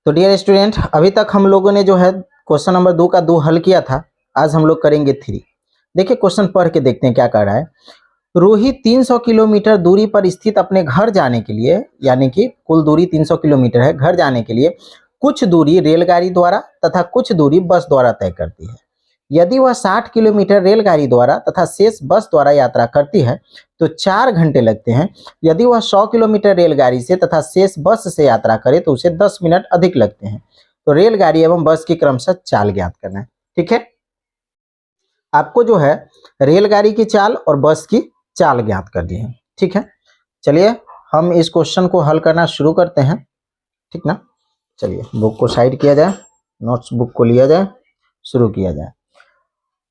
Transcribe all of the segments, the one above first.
तो dear student, अभी तक हम लोगों ने जो है क्वेश्चन नंबर 2 का 2 हल किया था। आज हम लोग करेंगे 3। देखिए क्वेश्चन पढ़ के देखते हैं क्या कह रहा है। रोहित 300 किलोमीटर दूरी पर स्थित अपने घर जाने के लिए, यानी कि कुल दूरी 300 किलोमीटर है, घर जाने के लिए कुछ दूरी रेलगाड़ी द्वारा तथा कुछ दूरी बस द्वारा तय करती है। यदि वह 60 किलोमीटर रेलगाड़ी द्वारा तथा शेष बस द्वारा यात्रा करती है तो 4 घंटे लगते हैं। यदि वह 100 किलोमीटर रेलगाड़ी से तथा शेष बस से यात्रा करे तो उसे 10 मिनट अधिक लगते हैं। तो रेलगाड़ी एवं बस की क्रमशः चाल ज्ञात करना है। ठीक है, आपको जो है रेलगाड़ी की चाल और बस की चाल ज्ञात कर दी है। ठीक है, चलिए हम इस क्वेश्चन को हल करना शुरू करते हैं। ठीक ना, चलिए बुक को साइड किया जाए, नोट्स बुक को लिया जाए, शुरू किया जाए।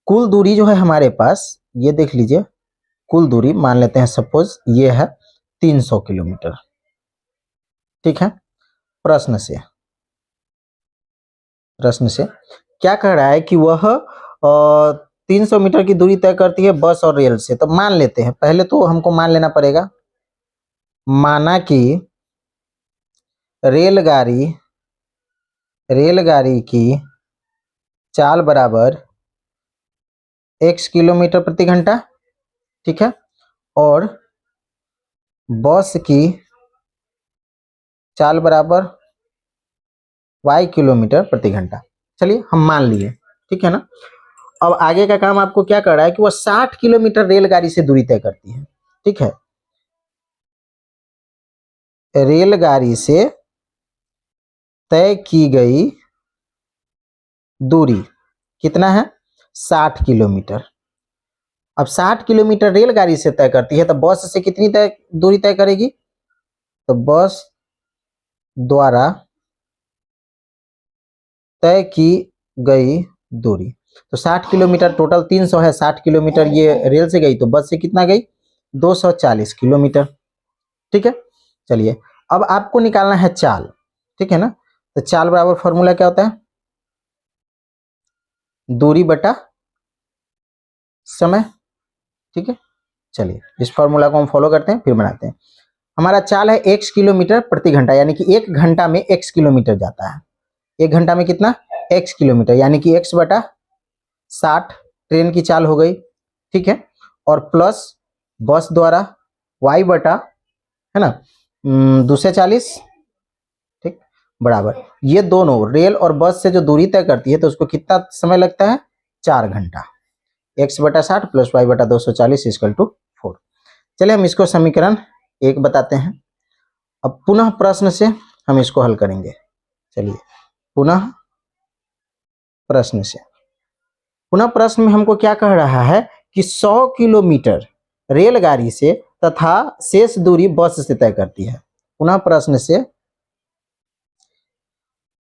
कुल दूरी जो है हमारे पास, ये देख लीजिए, कुल दूरी मान लेते हैं सपोज ये है 300 किलोमीटर। ठीक है, प्रश्न से क्या कह रहा है कि वह 300 मीटर की दूरी तय करती है बस और रेल से। तो मान लेते हैं, पहले तो हमको मान लेना पड़ेगा, माना कि रेलगाड़ी की चाल बराबर x किलोमीटर प्रति घंटा। ठीक है, और बस की चाल बराबर y किलोमीटर प्रति घंटा। चलिए हम मान लिए, ठीक है ना। अब आगे का काम आपको क्या कर रहा है कि वह 60 किलोमीटर रेलगाड़ी से दूरी तय करती है। ठीक है, रेलगाड़ी से तय की गई दूरी कितना है, 60 किलोमीटर। अब 60 किलोमीटर रेलगाड़ी से तय करती है तो बस से कितनी दूरी तय करेगी, तो बस द्वारा तय की गई दूरी, तो 60 किलोमीटर टोटल 300 है, 60 किलोमीटर ये रेल से गई तो बस से कितना गई, 240 किलोमीटर। ठीक है, चलिए अब आपको निकालना है चाल। ठीक है ना, तो चाल बराबर फॉर्मूला क्या होता है, दूरी बटा समय। ठीक है, चलिए इस फॉर्मूला को हम फॉलो करते हैं फिर बनाते हैं। हमारा चाल है x किलोमीटर प्रति घंटा, यानी कि 1 घंटा में x किलोमीटर जाता है। 1 घंटा में कितना, x किलोमीटर, यानी कि x बटा 60 ट्रेन की चाल हो गई। ठीक है, और प्लस बस द्वारा y बटा, है ना, 240। ठीक, बराबर ये दोनों रेल और बस से जो दूरी तय करती है तो उसको कितना समय लगता है, 4 घंटा। x बटा 60 प्लस y बटा 240 इक्वल टू 4। चलिए हम इसको समीकरण 1 बताते हैं। अब पुनः प्रश्न से हम इसको हल करेंगे। चलिए पुनः प्रश्न में हमको क्या कह रहा है कि 100 किलोमीटर रेलगाड़ी से तथा शेष दूरी बस से तय करती है। पुनः प्रश्न से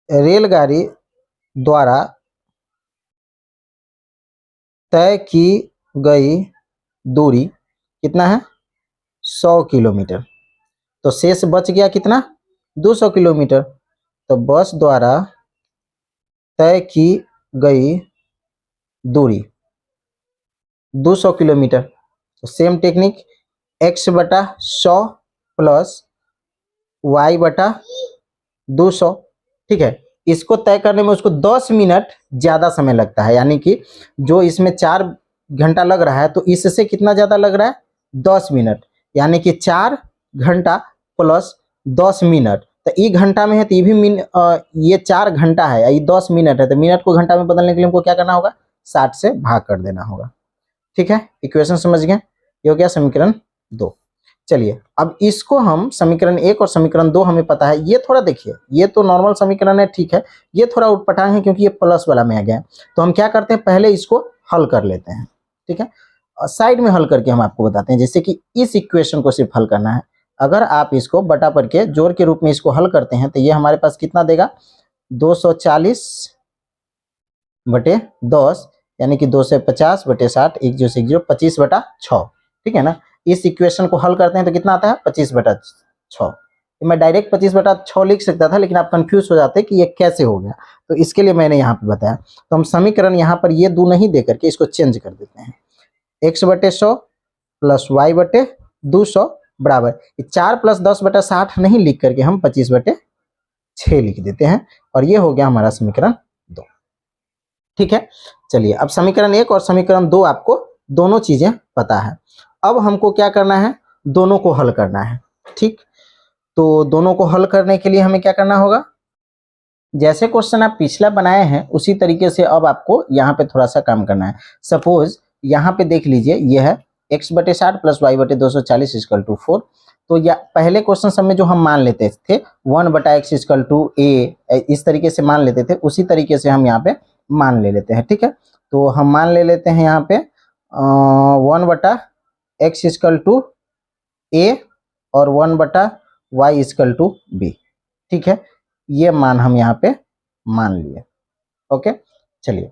रेलगाड़ी द्वारा तय की गई दूरी कितना है, 100 किलोमीटर। तो शेष बच गया कितना, 200 किलोमीटर। तो बस द्वारा तय की गई दूरी 200 किलोमीटर। तो सेम टेक्निक, x बटा 100 प्लस y बटा 200। ठीक है, इसको तय करने में उसको 10 मिनट ज्यादा समय लगता है, यानी कि जो इसमें 4 घंटा लग रहा है तो इससे कितना ज्यादा लग रहा है, 10 मिनट, यानी कि 4 घंटा प्लस 10 मिनट। तो ये घंटा में है तो ये भी ये 4 घंटा है, ये 10 मिनट है, तो मिनट को घंटा में बदलने के लिए हमको क्या करना होगा, 60 से भाग कर देना होगा। ठीक है, इक्वेशन समझ गए, ये हो गया समीकरण 2। चलिए अब इसको हम समीकरण 1 और समीकरण 2 हमें पता है। ये थोड़ा देखिए, ये तो नॉर्मल समीकरण है, ठीक है, ये थोड़ा उटपटांग है क्योंकि ये प्लस वाला में आ गया। तो हम क्या करते हैं, पहले इसको हल कर लेते हैं। ठीक है, साइड में हल करके हम आपको बताते हैं, जैसे कि इस इक्वेशन को सिर्फ हल करना है। अगर आप इसको बटा पर के जोड़ के रूप में इसको हल करते हैं तो ये हमारे पास कितना देगा, 240 बटे 10, यानी कि 2 से 50 बटे 60, 1 0 से 1 0, 25 बटा 6। ठीक है ना, इस इक्वेशन को हल करते हैं तो कितना आता है, 25 बटा 6। मैं डायरेक्ट 25 बटा 6 लिख सकता था, लेकिन आप कंफ्यूज हो जाते कि ये कैसे हो गया, तो इसके लिए मैंने यहाँ पे बताया। तो हम समीकरण यहाँ पर ये 2 नहीं दे करके इसको चेंज कर देते हैं, x बटे 100 प्लस y बटे 200 बराबर 4 प्लस 10 बटा 60 नहीं लिख करके हम 25 बटे 6 लिख देते हैं और ये हो गया हमारा समीकरण 2। ठीक है, चलिए अब समीकरण 1 और समीकरण 2 आपको दोनों चीजें पता है। अब हमको क्या करना है, दोनों को हल करना है। ठीक, तो दोनों को हल करने के लिए हमें क्या करना होगा, जैसे क्वेश्चन आप पिछला बनाए हैं उसी तरीके से अब आपको यहाँ पे थोड़ा सा काम करना है। सपोज यहाँ पे देख लीजिए, यह है x/60 plus y/240 equal to 4। तो या पहले क्वेश्चन सब में जो हम मान लेते थे 1/x इक्वल टू a, इस तरीके से मान लेते थे, उसी तरीके से हम यहाँ पे मान ले लेते हैं। ठीक है, तो हम मान ले लेते हैं यहाँ पे 1/x इक्वल टू a और 1/y इक्वल टू b। ठीक है, ये मान हम यहाँ पे मान लिए। ओके, चलिए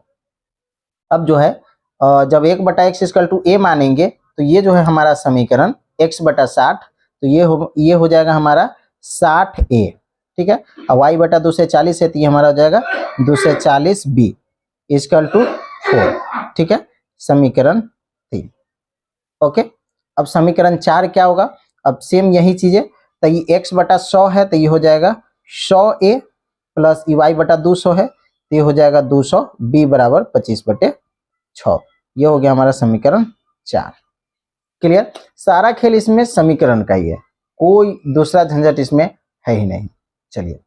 अब जो है जब 1/x इक्वल टू a मानेंगे तो ये जो है हमारा समीकरण x/60, तो ये हो जाएगा हमारा 60a। ठीक है, और y/240 है तो ये हमारा हो जाएगा 240b इक्वल टू 4। ठीक है, समीकरण 3। ओके, अब समीकरण 4 क्या होगा, अब सेम यही चीजें, तो ये x/100 है तो ये हो जाएगा 100a प्लस y/200 है तो ये हो जाएगा 200b बराबर 25/6। ये हो गया हमारा समीकरण 4। क्लियर, सारा खेल इसमें समीकरण का ही है, कोई दूसरा झंझट इसमें है ही नहीं। चलिए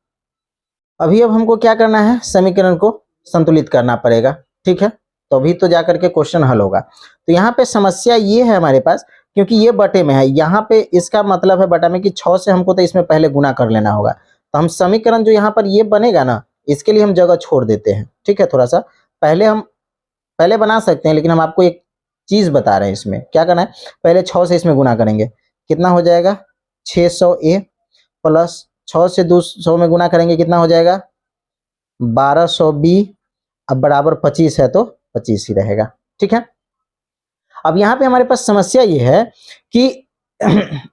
अभी अब हमको क्या करना है, समीकरण को संतुलित करना पड़ेगा। ठीक है, तो अभी तो जाकर के क्वेश्चन हल होगा। तो यहाँ पे समस्या ये है हमारे पास, क्योंकि ये बटे में है, यहाँ पे इसका मतलब है बटा में कि 6 से हमको तो इसमें पहले गुना कर लेना होगा। तो हम समीकरण जो यहाँ पर ये बनेगा ना, इसके लिए हम जगह छोड़ देते हैं। ठीक है, थोड़ा सा पहले बना सकते हैं, लेकिन हम आपको एक चीज बता रहे हैं, इसमें क्या करना है, पहले 6 से इसमें गुना करेंगे, कितना हो जाएगा 600a प्लस 6 से 200 में गुना करेंगे, कितना हो जाएगा 1200b, अब बराबर 25 है तो 25 ही रहेगा। ठीक है, अब यहाँ पे हमारे पास समस्या ये है कि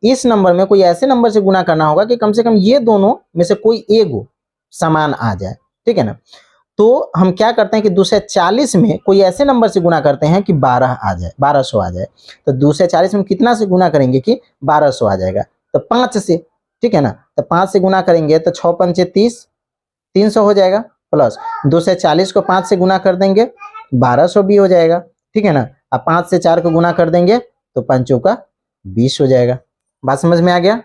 इस नंबर में कोई ऐसे नंबर से गुना करना होगा कि कम से कम ये दोनों में से कोई एक समान आ जाए। ठीक है ना, तो हम क्या करते हैं कि 240 में कोई ऐसे नंबर से गुना करते हैं कि 1200 आ जाए। तो 240 में कितना से गुना करेंगे कि 1200 आ जाएगा, तो 5 से। ठीक है ना, तो 5 से गुना करेंगे तो 6 पंचे 30, 300 हो जाएगा, प्लस 240 को 5 से गुना कर देंगे 1200 भी हो जाएगा। ठीक है ना, अब 5 से 4 को गुना कर देंगे तो 5 का 20 हो जाएगा। बात समझ में आ गया,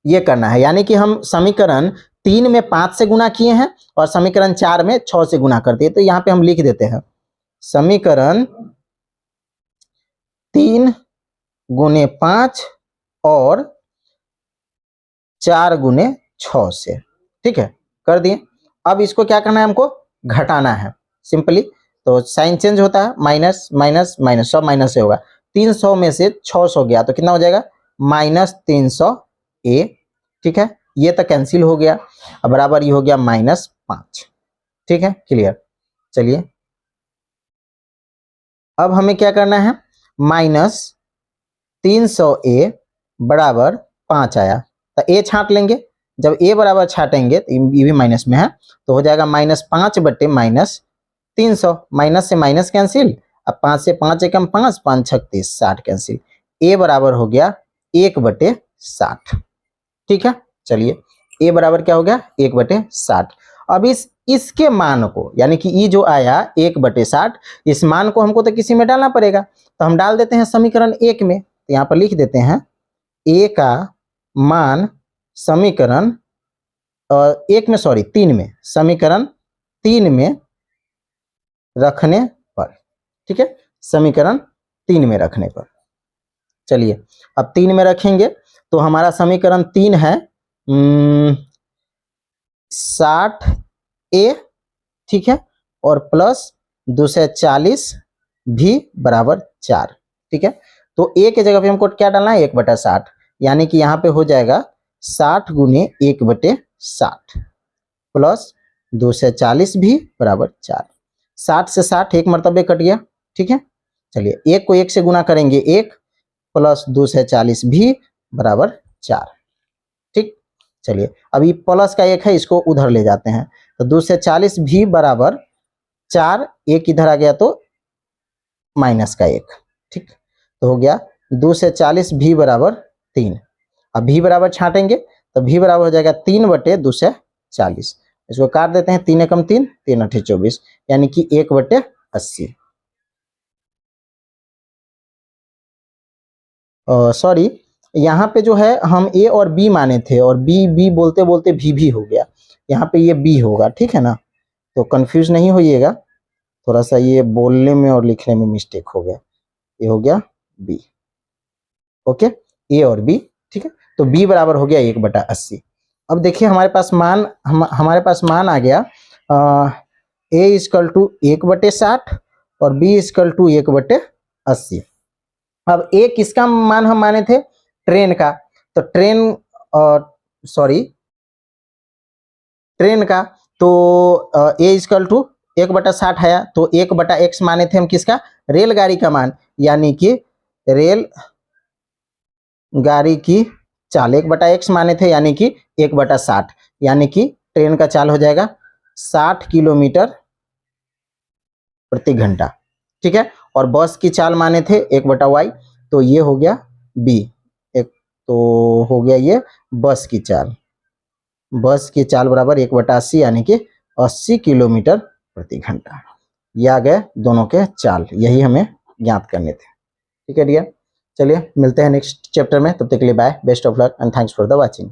ये करना है, यानी कि हम समीकरण 3 में 5 से गुना किए हैं और समीकरण 4 में 6 से गुना कर दिए। तो यहाँ पे हम लिख देते हैं समीकरण 3 गुने 5 और 4 गुने 6 से। ठीक है, कर दिए। अब इसको क्या करना है, हमको घटाना है सिंपली। तो साइन चेंज होता है, माइनस माइनस माइनस, सब माइनस से होगा। 300 में से 600 गया तो कितना हो जाएगा -300a। ठीक है, ये तो कैंसिल हो गया, अब बराबर ये हो गया -5। ठीक है, क्लियर। चलिए अब हमें क्या करना है, -300a बराबर 5 आया तो a छांट लेंगे। जब a बराबर छाटेंगे तो ये भी माइनस में है, तो हो जाएगा -5 बटे -300, माइनस से माइनस कैंसिल, अब 5 से 5 एकम 5, 5 36 60 कैंसिल, a बराबर हो गया 1/60। ठीक है, चलिए a बराबर क्या हो गया 1/60। अब इसके मान को, यानी कि ये जो आया 1/60, इस मान को हमको तो किसी में डालना पड़ेगा, तो हम डाल देते हैं समीकरण 1 में। तो यहाँ पर लिख देते हैं a का मान समीकरण 1 में, सॉरी 3 में, समीकरण 3 में रखने पर। ठीक है, समीकरण 3 में रखने पर। चलिए अब 3 में रखेंगे तो हमारा समीकरण 3 है 60a। ठीक है, और प्लस 240 भी बराबर 4। ठीक है, तो a के जगह पे हमको क्या डालना है 1/60, यानी कि यहाँ पे हो जाएगा 60 गुने 1/60 प्लस 240 भी बराबर 4। 60 से 60 एक मरतबे कट गया। ठीक है, चलिए 1 को 1 से गुना करेंगे 1 प्लस 240 भी बराबर 4। ठीक, चलिए अभी प्लस का 1 है, इसको उधर ले जाते हैं, तो 240 भी बराबर 4, 1 इधर आ गया तो माइनस का 1। ठीक, तो हो गया 240 भी बराबर 3। अब भी बराबर छाटेंगे तो भी बराबर हो जाएगा 3/240। 40। इसको काट देते हैं, 3 एकम 3, 3 अठे 24, यानी कि 1/80। सॉरी, यहाँ पे जो है हम ए और बी माने थे और बी बी बोलते बोलते भी हो गया, यहाँ पे ये बी होगा, ठीक है ना। तो कंफ्यूज नहीं होइएगा, थोड़ा सा ये बोलने में और लिखने में मिस्टेक हो गया, ये हो गया बी। ओके, ए और बी, ठीक है। तो बी बराबर हो गया 1/80। अब देखिए हमारे पास मान हमारे पास मान आ गया ए इजकल टू 1/60 और बी इजकल टू 1/80। अब ए किसका मान हम माने थे, ट्रेन का, तो ट्रेन का, तो ए इजकल टू 1/60 आया, तो 1/x माने थे हम किसका, रेलगाड़ी का मान, यानी कि रेल गाड़ी की चाल 1/x माने थे, यानी कि 1/60, यानी कि ट्रेन का चाल हो जाएगा 60 किलोमीटर प्रति घंटा, ठीक है। और बस की चाल माने थे 1/y, तो ये हो गया बी, एक तो हो गया ये बस की चाल, बस की चाल बराबर 1/80, यानी कि 80 किलोमीटर प्रति घंटा। ये आ गए दोनों के चाल, यही हमें ज्ञात करने थे, ठीक है डियर। चलिए मिलते हैं नेक्स्ट चैप्टर में, तब तक के लिए bye, best of luck and thanks for the watching.